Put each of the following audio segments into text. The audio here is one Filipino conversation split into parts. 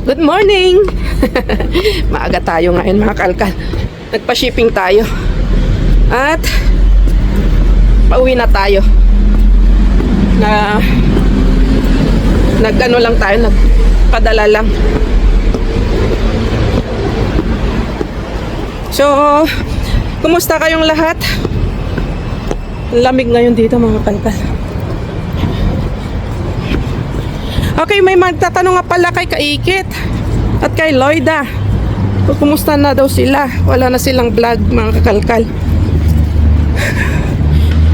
Good morning! Maaga tayo ngayon mga kalkal. Nagpa-shipping tayo. At pauwi na tayo. Nag-ano lang tayo, nagpadala lang. So, kumusta kayong lahat? Lamig ngayon dito mga kalkal. Okay, may magtatanong nga pala kay Kaikit at kay Lloyda. Kumusta na daw sila? Wala na silang vlog mga kakalkal.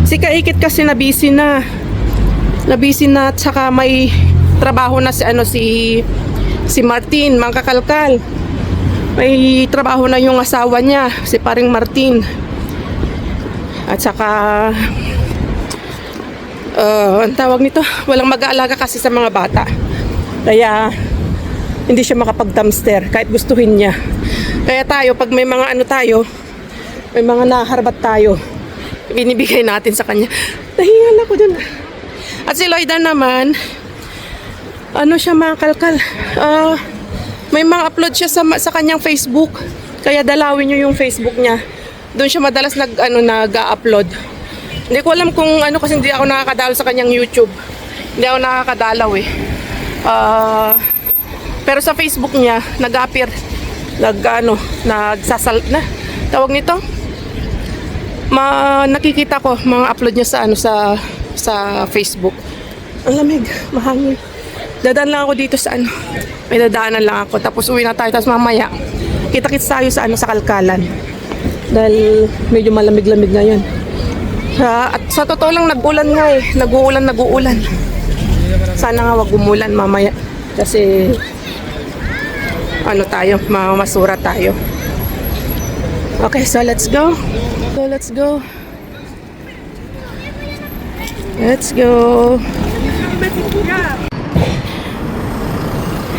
Si Kaikit kasi nabisi na at saka may trabaho na si Martin mga kakalkal. May trabaho na yung asawa niya, si paring Martin. At saka ang tawag nito, walang mag-aalaga kasi sa mga bata. Kaya hindi siya makapag-dumpster kahit gustuhin niya. Kaya tayo, pag may mga may mga naharbat tayo, binibigay natin sa kanya. Nahingal ako dun. At si Lloyda naman, siya mga kalkal, may mga upload siya sa kanyang Facebook. Kaya dalawin niyo yung Facebook niya. Doon siya madalas nag-upload. Hindi ko alam kung kasi hindi ako nakakadalaw sa kanyang YouTube. Hindi ako nakakadalaw eh. Pero sa Facebook niya, nag-appear, tawag nito? Nakikita ko mga upload niya sa Facebook. Ang lamig, mahangin. Dadaan lang ako dito sa may dadaanan lang ako. Tapos uwi na tayo, tapos mamaya kita-kits tayo sa kalkalan. Dahil medyo malamig-lamig ngayon. At sa totoo lang nag-ulan nga eh. Nag-uulan. Sana nga wag umulan mamaya. Kasi masura tayo. Okay, so let's go. Let's go.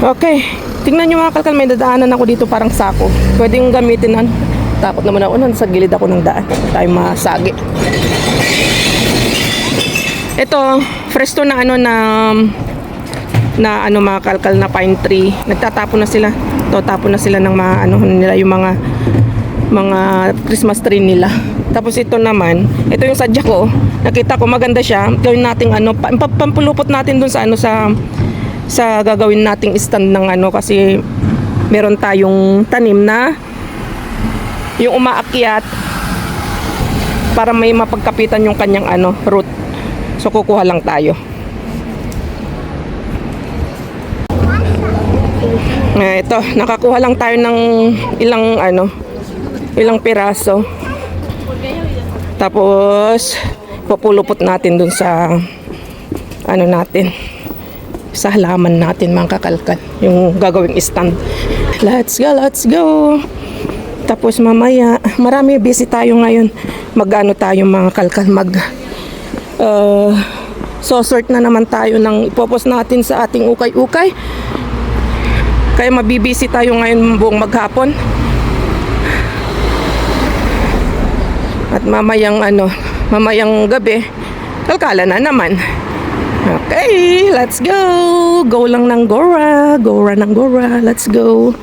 Okay. Tingnan nyo mga kalkal, may dadaanan ako dito parang sako. Pwedeng gamitin Takot naman ako sa gilid ako ng daan. Tayo masagi. Ito, fresh to na mga kalkal na pine tree. Nagtatapon na sila. Tapon na sila ng nila yung mga Christmas tree nila. Tapos ito naman, ito yung sadya ko. Nakita ko maganda siya. Gawin nating pampulupot natin dun sa gagawin nating stand ng kasi meron tayong tanim na yung umaakyat para may mapagkapitan yung kanyang root. So kukuha lang tayo. Ito, nakakuha lang tayo ng ilang piraso. Tapos pupulupot natin dun sa natin, sa halaman natin mga kakalkal, yung gagawing stand. Let's go. Tapos mamaya, marami busy tayo ngayon. Tayo mga kalkal, sort na naman tayo ng ipopos natin sa ating ukay-ukay. Kaya mabibisi tayo ngayon buong maghapon. At mamayang gabi, kalkala na naman. Okay, let's go. Go lang ng Gora. Let's go.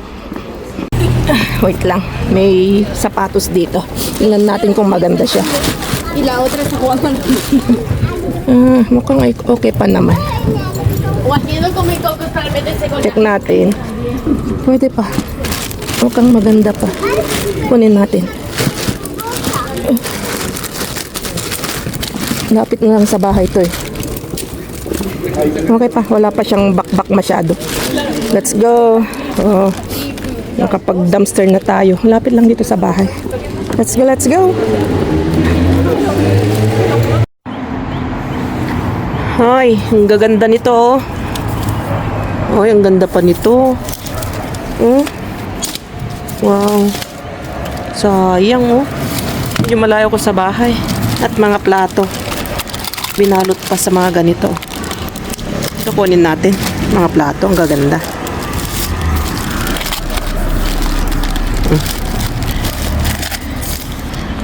Wait lang, may sapatos dito. Tingnan natin kung maganda siya. Mukhang okay pa naman. Check natin. Pwede pa. Mukhang maganda pa. Kunin natin. Lapit na lang sa bahay to eh. Okay pa, wala pa siyang bakbak masyado. Let's go. Nakapag-dumpster na tayo. Lapit lang dito sa bahay. Let's go. Ay, ang gaganda nito. Ay, ang ganda pa nito. Wow. Sayang Medyo malayo ko sa bahay. At mga plato. Binalot pa sa mga ganito. Ito kunin natin. Mga plato, ang gaganda.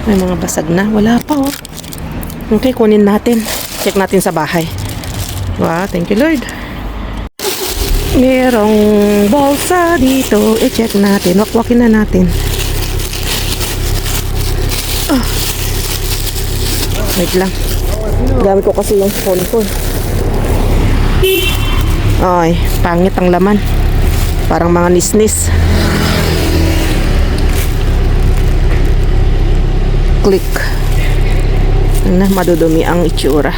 May mga basag na. Wala pa Okay, kunin natin. Check natin sa bahay. Wow, thank you Lord. Merong bolsa dito. I-check natin. Wakwakin na natin. Oh. Wait lang. Gamit ko kasi yung phone ko. Ay, pangit ang laman. Parang mga nisnis. Click. Na, madudumi ang itsura.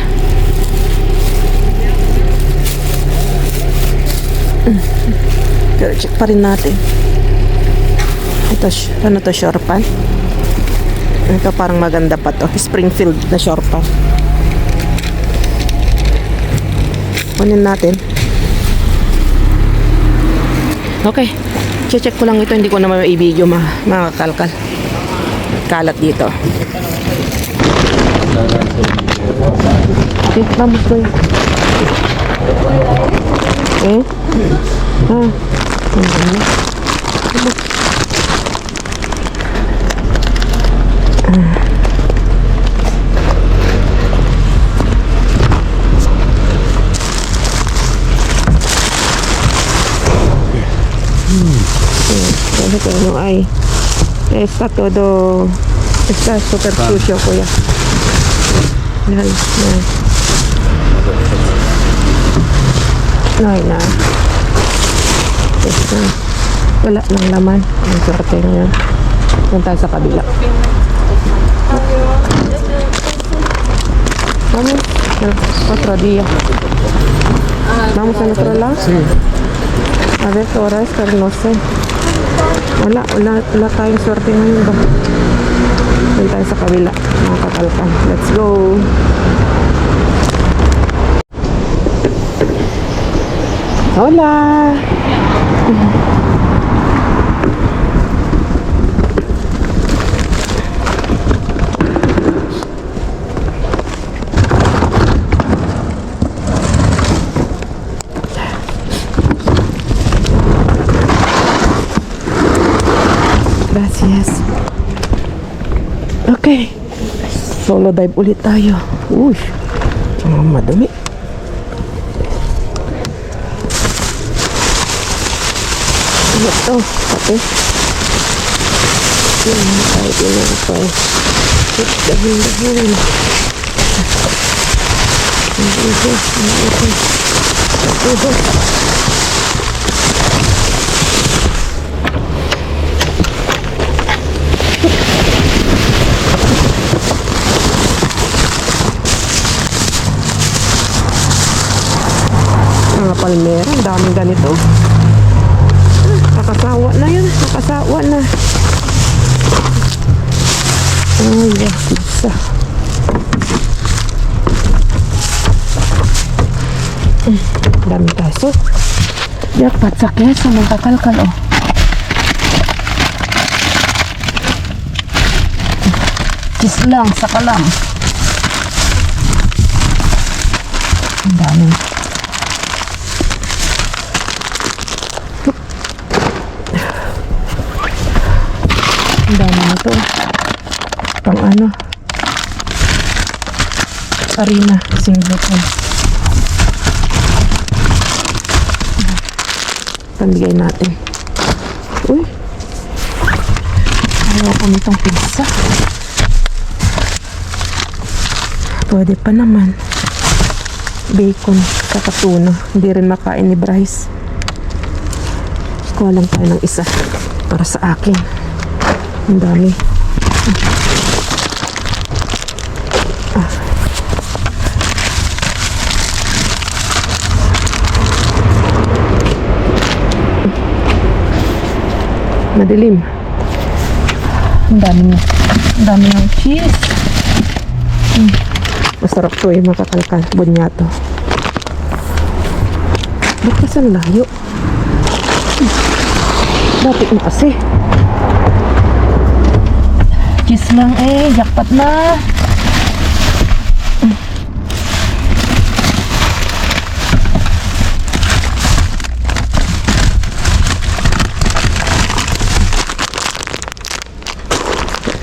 Pero check pa rin natin. Ito, ano to, Shorpan? Ito parang maganda pa to. Springfield na Shorpan. Kunin natin. Okay. Check ko lang ito. Hindi ko naman i-video makakalkal. Kalat dito. Okay, vamos ko yun. Eh? Ah. Ano ay está super sucio, kuya. Dahil na wala ng laman ang swerte ngayon. Punta sa kabila. Vamos otro día. Vamos a nuestro lado. A ver qué hora es, pero no sé. Wala tayong swerte ngayon ba? Punta tayo sa kabila, mga kakalkan. Let's go! Hola! Gracias. Okay. Solo dive ulit tayo. Uy. Madumi. Ano to? Pati. Pinapay. Dahin. Mga palmera, ang daming ganito. Nakasawa na yun. Nakasawa na. Ay, isa. Daming kaso. Dapat sa keso ng kakalkal, oh. Kiss lang, saka lang. Ang daming. Ang dami na ito. Pang ano? Arena. Singlet one. Pambigay natin. Uy. Ayaw ko nitong pizza. Pwede pa naman. Bacon. Kakatuna. Hindi rin makain ni Bryce. Kuha lang tayo ng isa. Para sa akin. Ang dami. Madilim. Ang dami ng cheese. Masarap to eh, makakalkal. Bunyato. Ba't kasi ang layo? Dapat na kasi. Cheese lang eh, jackpot na.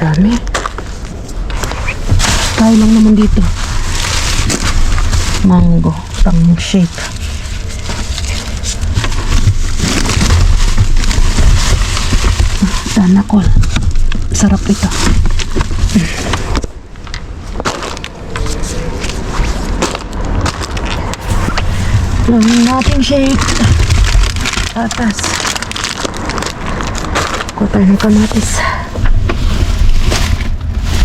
Dami. Kaya lang naman dito. Mango, pang shake. Danakol. Sarap ito. Gawin natin shake. Atas. Kuha tayo ng kamatis.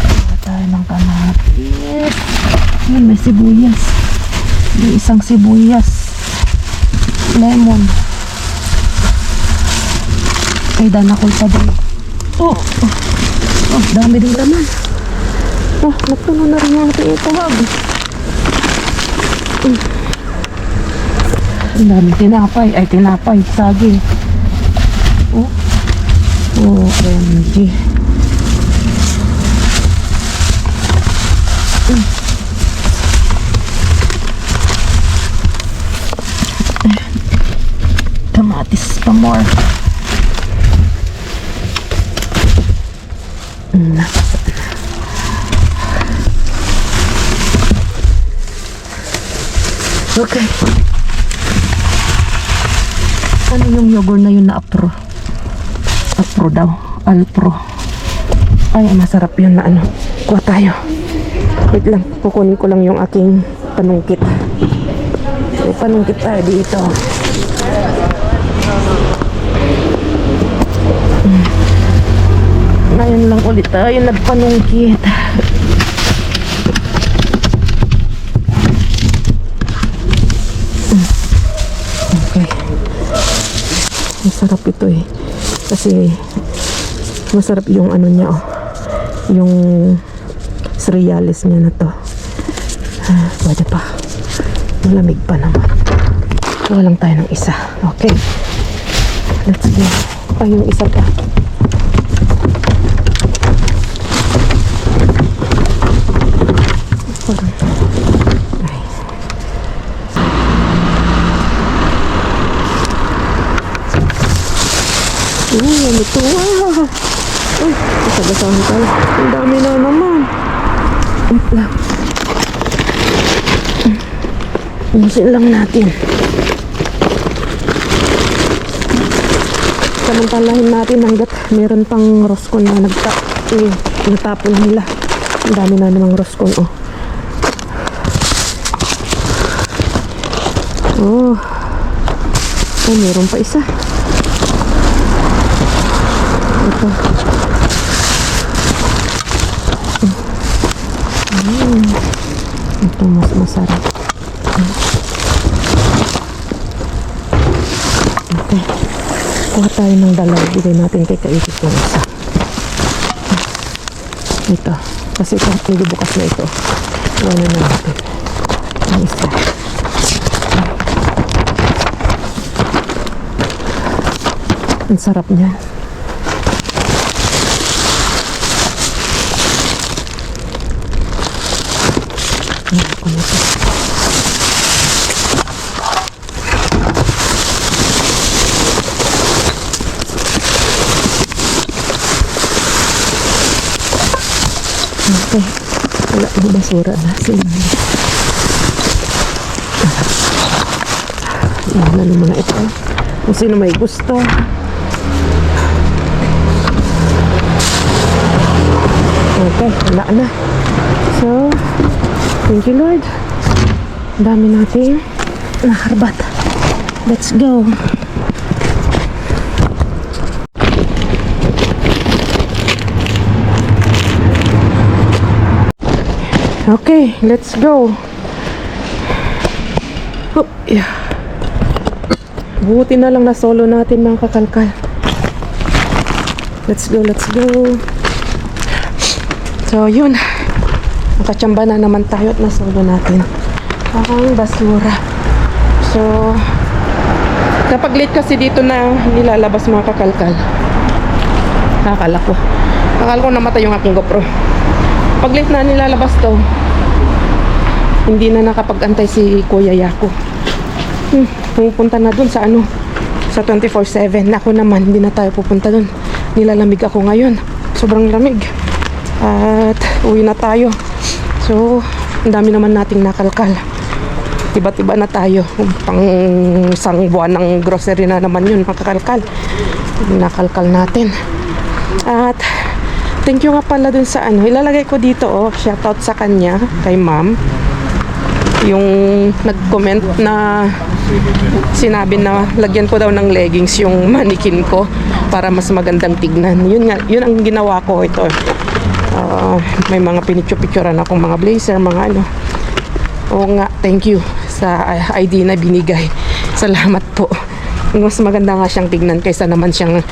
Kuha tayo ng kamatis. Yan, may sibuyas. May isang sibuyas. Lemon. Ay, danakol pa din. Oh, dami din laman. Oh, nagpuno na rin yung ating ituhag. Ang dami tinapay. Ay, tinapay. Saging. Oh, OMG. Kamatis pa more. Okay. Ano yung yogurt na yun na apro? Apro daw. Alpro. Ay, masarap yun na ano. Kuha tayo. Wait lang. Kukunin ko lang yung aking panungkit. May panungkit tayo dito. Ngayon lang ulit tayo nagpanungkit. Okay. Masarap ito eh. Kasi masarap yung ano niya oh. Yung cereals niya na to. Pwede pa. Malamig pa naman. Gawa lang tayo ng isa. Okay. Let's go. Ay, yung isa pa. Ay. Ito. Uy, kasagasahan tayo. Ang dami na naman. Wait lang. Ubusin lang natin. Samantalahin natin hanggat meron pang roskon na natapon nila. Ang dami na namang roskon, oh. Oh. Oh, meron pa isa. Ito. Ito mas masarap. Okay. Kuha tayo ng dalaw. Bigay natin kay Kaisip yung isa. Ito. Kasi ito, medyo bukas na ito. Iwanan na natin. Ang isa. Ang sarap niya. Okay. Wala yung basura na sila. Yan na ng mga ito. Kung sino may gusto. Okay, wala na. So, thank you Lord. Ang dami natin nakarbat. Let's go. Okay, let's go. Oh, yeah. Buti na lang na solo natin mga kakalkal. Let's go, let's go. So, yun. Nakachamba na naman tayo at nasolo natin ang basura. So, kapag late kasi dito na nilalabas mga kakalkal, akala ko namatay yung aking GoPro. Pag late na nilalabas to, hindi na nakapag-antay si Kuya Yako. Pupunta na dun sa ano, sa 24/7. Ako naman, hindi na tayo pupunta dun. Nilalamig ako ngayon. Sobrang lamig. At uwi na tayo. So, ang dami naman nating nakalkal. Tiba-tiba na tayo. Pang isang buwan ng grocery na naman yun, makakalkal. Nakalkal natin. At thank you nga pala dun sa ano, ilalagay ko dito shoutout sa kanya, kay ma'am. Yung nag-comment na sinabi na lagyan ko daw ng leggings yung mannequin ko para mas magandang tignan. Yun nga, yun ang ginawa ko ito. May mga pinicture-picturean akong mga blazer, mga ano. Oo nga, thank you sa ID na binigay. Salamat po. Mas maganda nga siyang tignan kaysa naman siyang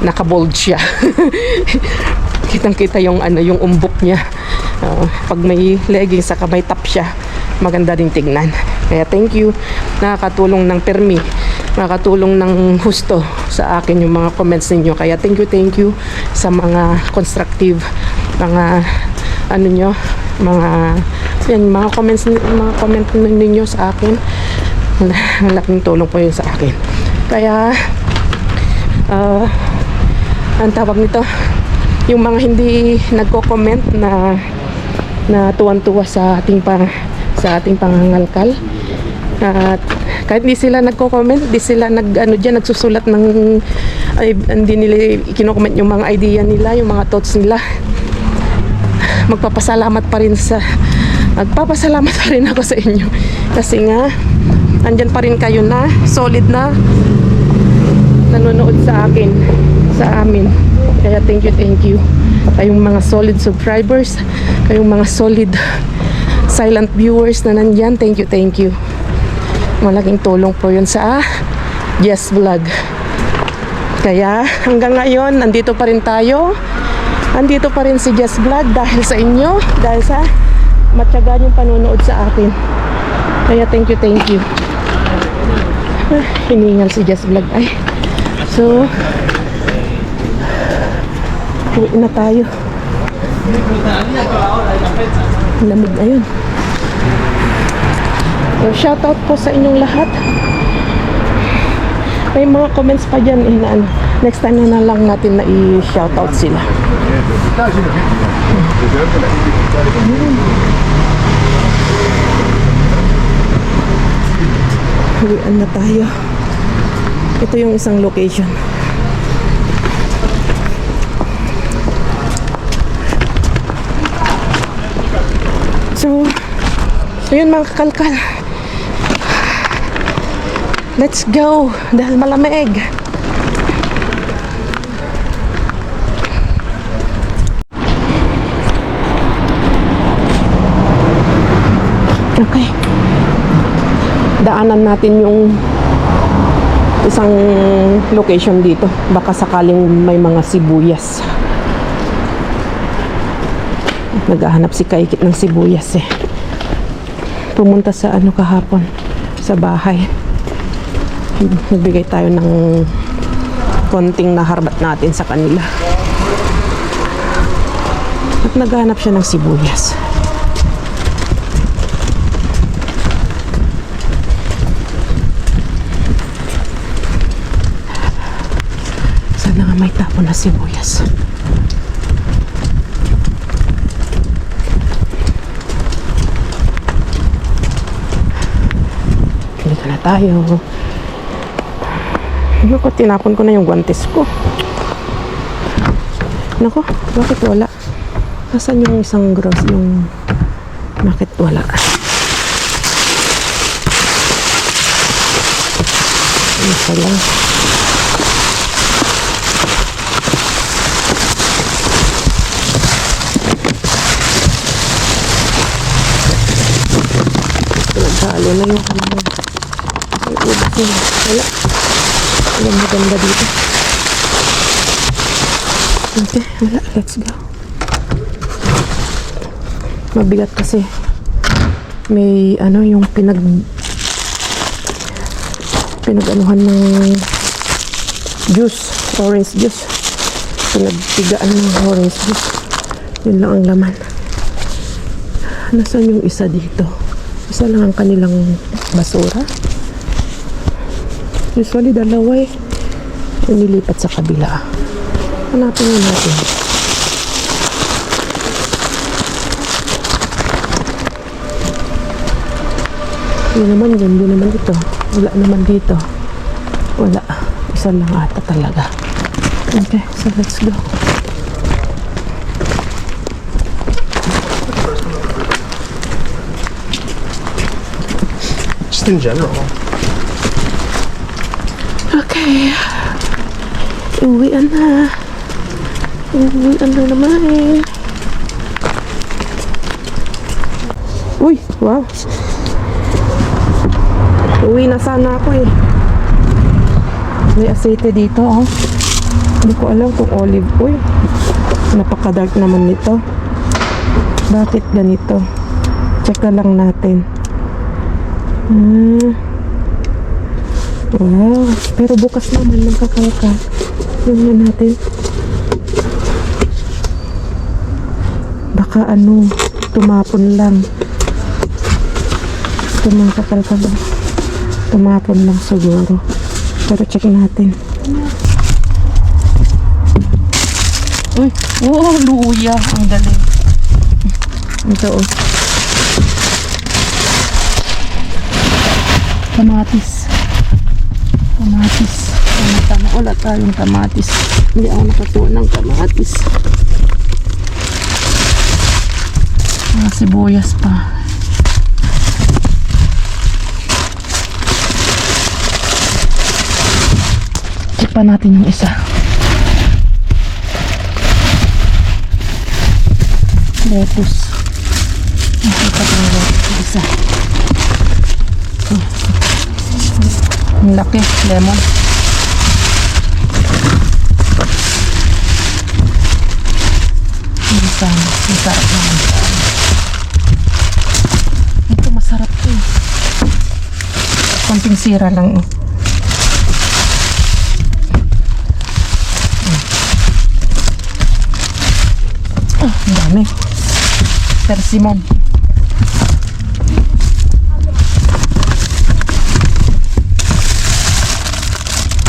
nakabold siya. Kitang-kita yung ano, yung umbok niya. Pag may leggings saka may top siya, maganda din tignan. Kaya thank you. Nakakatulong ng permi, nakakatulong ng husto sa akin yung mga comments ninyo. Kaya thank you sa mga constructive, mga ano nyo, mga yan, mga comment ninyo sa akin. Malaking tulong po yun sa akin. Kaya ang tawag nito, yung mga hindi nagko-comment na tuwan-tuwa sa ating pangangalkal, at kahit hindi sila nagko-comment, hindi sila nagsusulat ng hindi nila kino-comment yung mga idea nila, yung mga thoughts nila, magpapasalamat pa rin ako sa inyo kasi nga andyan pa rin kayo na solid na nanonood sa amin. Kaya thank you kayong mga solid subscribers, kayong mga solid silent viewers na nandyan. Thank you. Malaking tulong po yun sa Jess Vlog. Kaya hanggang ngayon nandito pa rin tayo, andito pa rin si Jess Vlog dahil sa inyo, dahil sa matyaga yung panonood sa akin. Kaya thank you. Hiningal si Jess Vlog. Ay, so uwi na tayo. Lamig na yun. So shoutout po sa inyong lahat. May mga comments pa dyan na ano, next time na lang natin na i-shoutout sila. Uwian na tayo. Ito yung isang location. So yun mga kakalkal. Let's go dahil malamig. Okay. Daanan natin yung isang location dito. Baka sakaling may mga sibuyas. Naghahanap si Kaikit ng sibuyas eh. Pumunta sa ano kahapon, sa bahay. Nagbigay tayo ng konting naharbat natin sa kanila. At naghahanap siya ng sibuyas. Sana nga may tapon na sibuyas. Dito na tayo. Naku, tinapon ko na yung guantes ko. Naku, bakit wala? Nasaan yung isang gross? Yung bakit wala? Isa lang. Naghalo na yung ano. Wala. Walang maganda dito. Okay, wala. Let's go. Mabigat kasi. May ano yung pinag-anuhan ng juice. Orange juice. Pinagtigaan ng orange juice. Yun lang ang laman. Nasaan yung isa dito? Isa lang ang kanilang basura. Usually dalawa eh. Nilipat sa kabila. Hanapin na natin. Yun naman dyan. Yun naman dito. Wala naman dito. Wala. Isa lang ata talaga. Okay. So let's go. just in general. Okay. Uwian na. Uwian na naman. Uy, wow. Uwi na sana ako eh. May asete dito, oh. Hindi ko alam kung olive oil. Napaka-dark naman nito. Bakit ganito? Check na lang natin. Wow. Pero bukas naman ng kakalka. Tingnan natin. Baka ano, tumapon lang. Ito mga kakalka ba? Tumapon lang siguro. Pero check natin. Uy, oh, luya. Ang galing. Ito, oh. Kamatis. Kamatis. Tama-tama. Wala tayong kamatis. Hindi ako nakatuwa ng kamatis. Mga sibuyas pa. Check pa natin yung isa. Lettuce. Nakita ko yung lettuce. Isa. Ang laki. Lemon. Hindi sana. Masarap naman sana. Ito masarap to eh. Konting sira lang oh. Ang dami. Persimmon.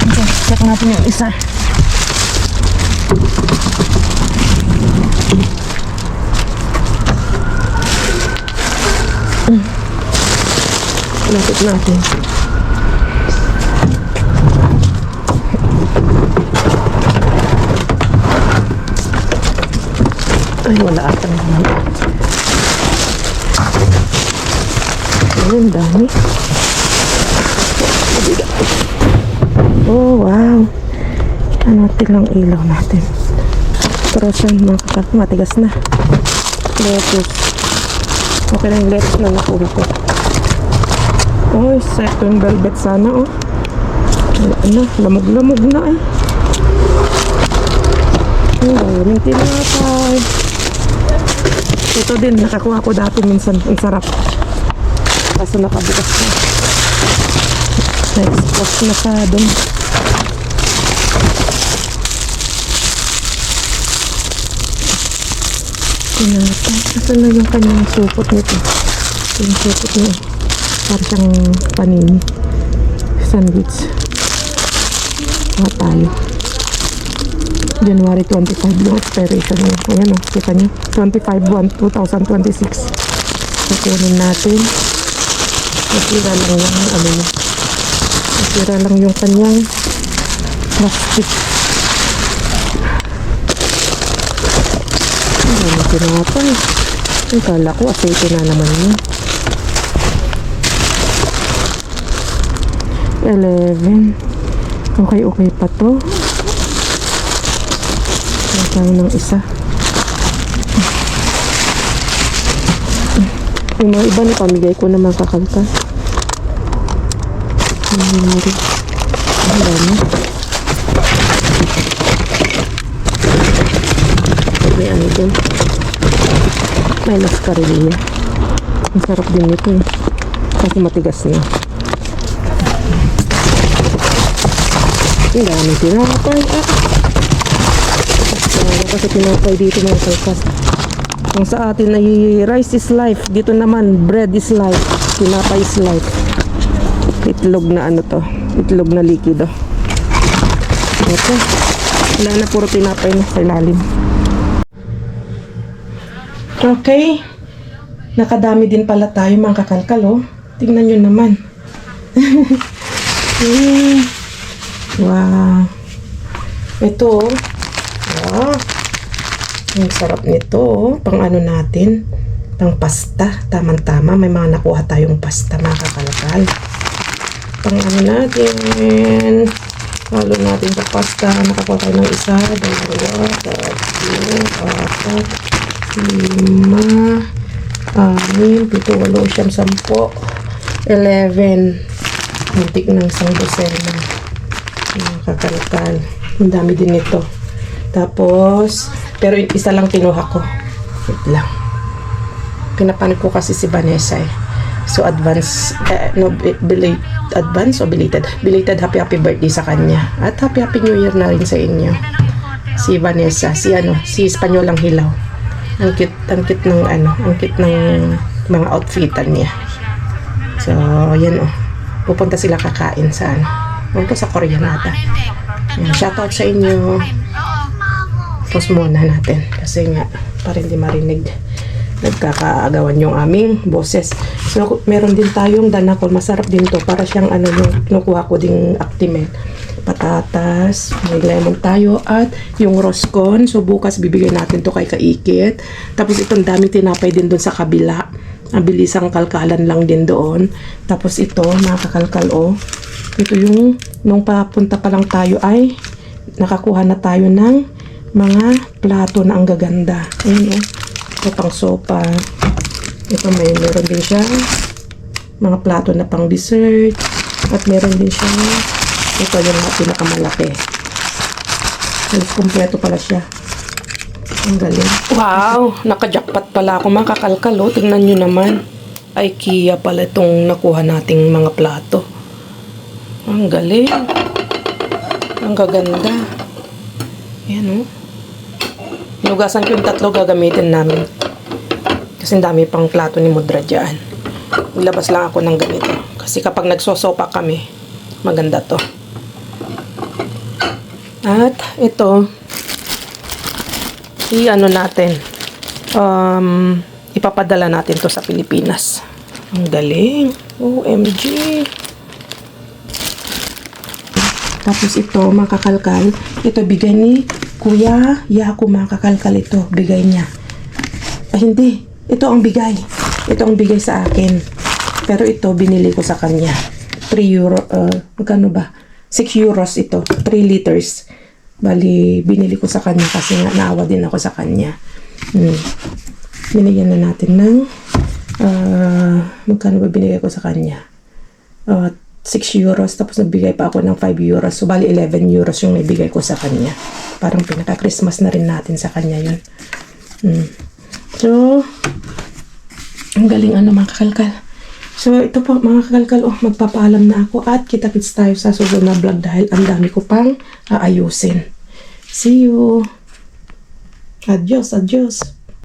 Okay, check natin yung isa. Lapit natin. Ay, wala ata naman. Ayun, dami. Oh, wow. Ano, lang ilaw natin. Pero siya, mga kakak, matigas na. Lettuce. Okay na yung lettuce na nakuha ko. Oh, second velvet sana, oh. Wala na, lamog-lamog na, eh. Oh, may tinapay. Ito din, nakakuha ko dati minsan. Ang sarap. Kaso nakabukas na. Na-expose na sa doon. Tinapay. Asan na yung kanyang supot nito? Yung supot niya. Para siyang panini. Sandwich. Mga tayo. January 25 yung expiration niya. Ayan o, kita niyo. 25/1/2026. Kukunin natin. Nasira lang yung ano niya. Nasira lang yung kanyang plastic. Ano tinapay? Ang kala ko, aceite na naman yun. 11. Okay pa to. Tayo ng isa. Yung mga iba na pamigay ko na mga kakalka. Ang dami. May ano dun. May mascarilla. Ang sarap din nito eh. Kasi matigas na. Ang dami tinapay. Kasi tinapay dito mga kalkas. Kung sa atin ay rice is life, dito naman bread is life, tinapay is life. Itlog na ano to, itlog na likido. Okay, wala na, puro tinapay na sa ilalim. Okay, nakadami din pala tayo mga kakalkal oh. Tingnan nyo naman. Wow, ito oh. Wow. Ang sarap nito, oh. Pang ano natin, pang pasta, tamang-tama. May mga nakuha tayong pasta, mga kakalakal. kakal. Pang ano natin. Halo natin sa pasta. Nakakuha tayo ng 1, 2, 3, 4, 5, 6, 7, 8, 9, 10, 11. Muntik ng isang dosena. Kakalkal. Ang dami din ito. Tapos, pero isa lang kinuha ko. Wait lang. Pinapanik ko kasi si Vanessa eh. So, advance o belated? Belated happy birthday sa kanya. At happy new year na rin sa inyo. Si Vanessa, si Espanyolang Hilaw. Ang cute ng mga outfitan niya. So, yan oh. Pupunta sila kakain sa sa Korea nata. Shoutout sa inyo. Pause muna natin. Kasi nga, para hindi marinig. Nagkakaagawan yung aming boses. So, meron din tayong danakol. Masarap din to. Para siyang yung kinukuha ko ding Actimel. Patatas. May lemon tayo. At yung roscon. So, bukas bibigyan natin to kay Kaikit. Tapos, itong daming tinapay din doon sa kabila. Ang bilisang kalkalan lang din doon. Tapos, ito, nakakalkal ito yung, nung papunta pa lang tayo ay nakakuha na tayo ng mga plato na ang gaganda. Ayun ito pang sopa. Ito meron din siya mga plato na pang dessert. At meron din siya ito yung pinakamalaki. Halos kompleto pala siya. Ang galing. Wow! Naka-jackpot pala ako mga kakalkal. Tingnan nyo naman. IKEA pala itong nakuha nating mga plato. Ang galing. Ang gaganda. Ayan Hinugasan ko yung 3 gagamitin namin. Kasi dami pang plato ni Mudra dyan. Ilabas lang ako ng ganito. Kasi kapag nagsosopa kami, maganda to. At ito, natin. Ipapadala natin to sa Pilipinas. Ang galing. OMG. Tapos ito, mga kakalkal, ito bigay ni Kuya Yaku, mga kakalkal ito. Bigay niya. Ay, hindi. Ito ang bigay. Ito ang bigay sa akin. Pero ito, binili ko sa kanya. 3 euro, magkano ba? 6 euros ito. 3 liters. Bali, binili ko sa kanya kasi nga naawa din ako sa kanya. Binigyan na natin ng magkano ba binigay ko sa kanya? 6 euros, tapos nagbigay pa ako ng 5 euros. So, bali 11 euros yung naibigay ko sa kanya. Parang pinaka-Christmas na rin natin sa kanya yun. So, ang galing mga kakalkal. So, ito po mga kakalkal. Magpapaalam na ako at kita-kits tayo sa susunod na vlog dahil ang dami ko pang aayusin. See you! Adios, adios!